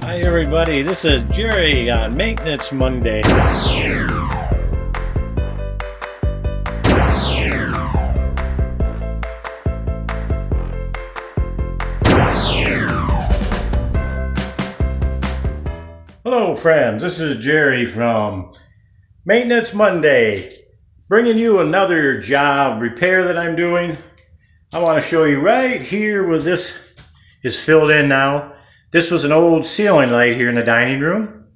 Hi everybody, this is Jerry on Maintenance Monday. Hello friends, this is Jerry from Maintenance Monday, bringing you another job repair that I'm doing. I want to show you right here where this is filled in now. This was an old ceiling light here in the dining room,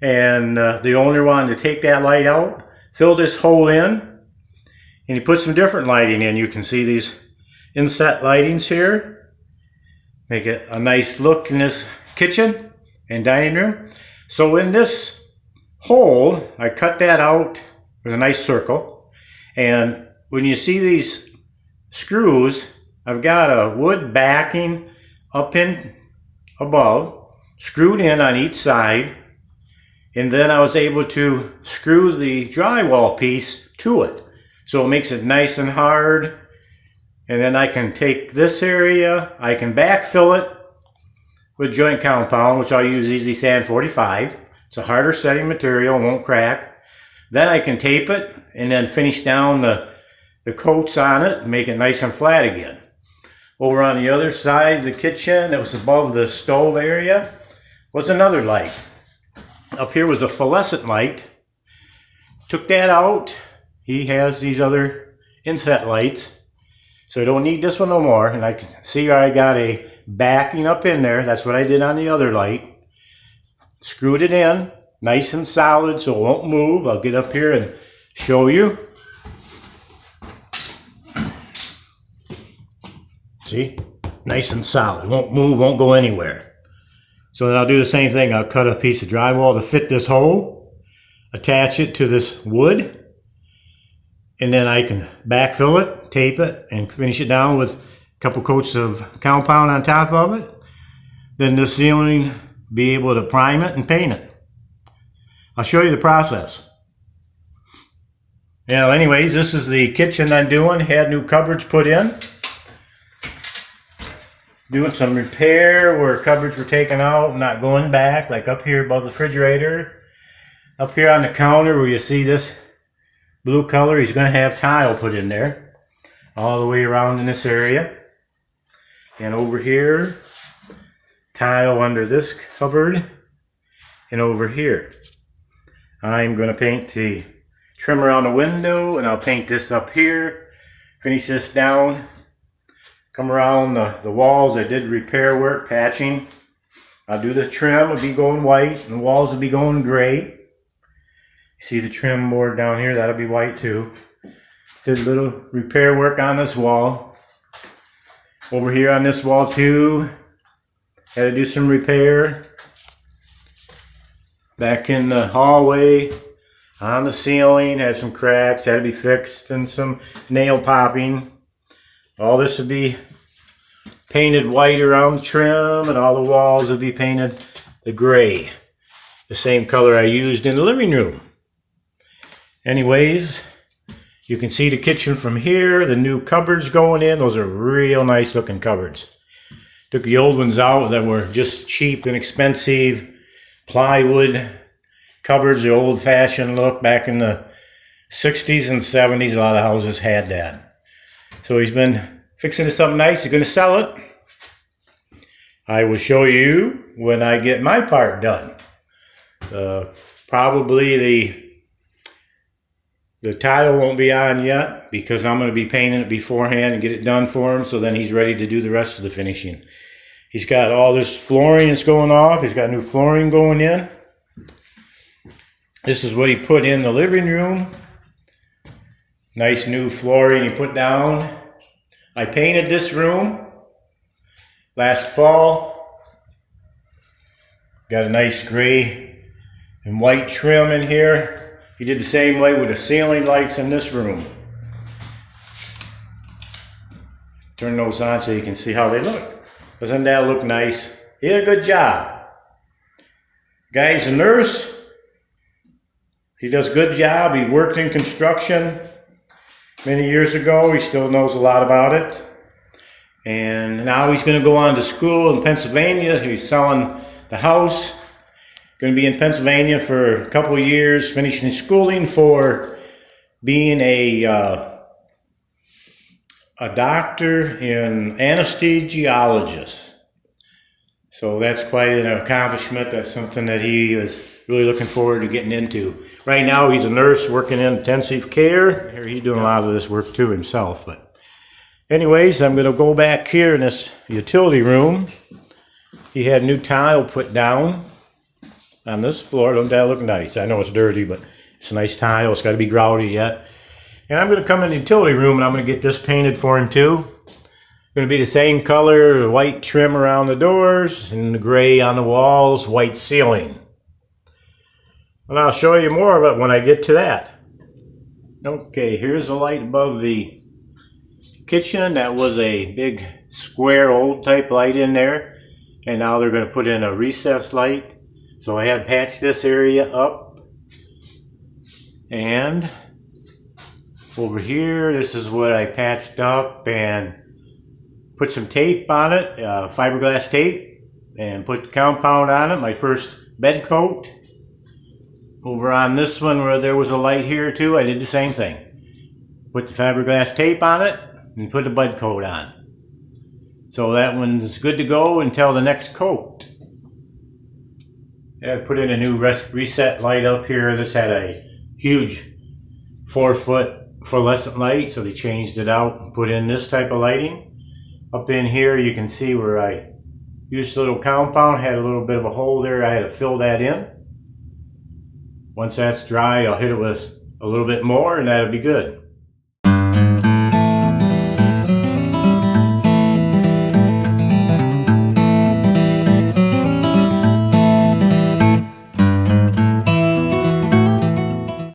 and the owner wanted to take that light out, fill this hole in, and he put some different lighting in. You can see these inset lightings here, make it a nice look in this kitchen and dining room. So in this hole, I cut that out with a nice circle, and when you see these screws, I've got a wood backing up in above, screwed in on each side, and then I was able to screw the drywall piece to it. So it makes it nice and hard, and then I can take this area, I can backfill it with joint compound, which I'll use Easy Sand 45. It's a harder setting material, won't crack. Then I can tape it and then finish down the coats on it and make it nice and flat again. Over on the other side of the kitchen that was above the stove area was another light. Up here was a fluorescent light. Took that out. He has these other inset lights, so I don't need this one no more. And I can see where I got a backing up in there. That's what I did on the other light. Screwed it in nice and solid so it won't move. I'll get up here and show you. See, nice and solid, won't move, won't go anywhere. So then I'll do the same thing. I'll cut a piece of drywall to fit this hole, attach it to this wood, and then I can backfill it, tape it, and finish it down with a couple coats of compound on top of it. Then the ceiling, be able to prime it and paint it. I'll show you the process. Yeah, anyways, this is the kitchen I'm doing. Had new cupboards put in. Doing some repair where cupboards were taken out, not going back, like up here above the refrigerator. Up here on the counter where you see this blue color, he's going to have tile put in there all the way around in this area. And over here, tile under this cupboard, and over here. I'm going to paint the trim around the window, and I'll paint this up here, finish this down. Come around the walls. I did repair work, patching. I'll do the trim, will be going white, and the walls will be going gray. See the trim board down here, that'll be white too. Did a little repair work on this wall. Over here on this wall too, had to do some repair. Back in the hallway, on the ceiling, had some cracks, had to be fixed, and some nail popping. All this will be painted white around the trim, and all the walls will be painted the gray, the same color I used in the living room. Anyways, you can see the kitchen from here, the new cupboards going in. Those are real nice looking cupboards. Took the old ones out that were just cheap and expensive plywood cupboards, the old fashioned look back in the 60s and 70s. A lot of houses had that. So he's been fixing this up nice. He's going to sell it. I will show you when I get my part done. Probably the tile won't be on yet because I'm going to be painting it beforehand and get it done for him, so then he's ready to do the rest of the finishing. He's got all this flooring that's going off. He's got new flooring going in. This is what he put in the living room. Nice new flooring he put down. I painted this room last fall. Got a nice gray and white trim in here. He did the same way with the ceiling lights in this room. Turn those on so you can see how they look. Doesn't that look nice? He did a good job. Guy's a nurse. He does a good job. He worked in construction many years ago. He still knows a lot about it. And now he's going to go on to school in Pennsylvania. He's selling the house. Going to be in Pennsylvania for a couple of years, finishing schooling for being a doctor in anesthesiologist. So that's quite an accomplishment. That's something that he is really looking forward to getting into. Right now he's a nurse working in intensive care. He's doing a lot of this work too himself. But anyways, I'm going to go back here in this utility room. He had new tile put down on this floor. Don't that look nice? I know it's dirty, but it's a nice tile. It's got to be grouted yet. And I'm going to come in the utility room and I'm going to get this painted for him too. Going to be the same color, the white trim around the doors and the gray on the walls, white ceiling. And I'll show you more of it when I get to that. Okay, here's the light above the kitchen. That was a big square old type light in there. And now they're going to put in a recessed light. So I had patched this area up, and over here, this is what I patched up and put some tape on it, fiberglass tape, and put compound on it, my first bed coat. Over on this one where there was a light here too, I did the same thing. Put the fiberglass tape on it and put the bed coat on. So that one's good to go until the next coat. I put in a new reset light up here. This had a huge 4-foot fluorescent light, so they changed it out and put in this type of lighting. Up in here you can see where I used a little compound, had a little bit of a hole there. I had to fill that in. Once that's dry, I'll hit it with a little bit more and that'll be good.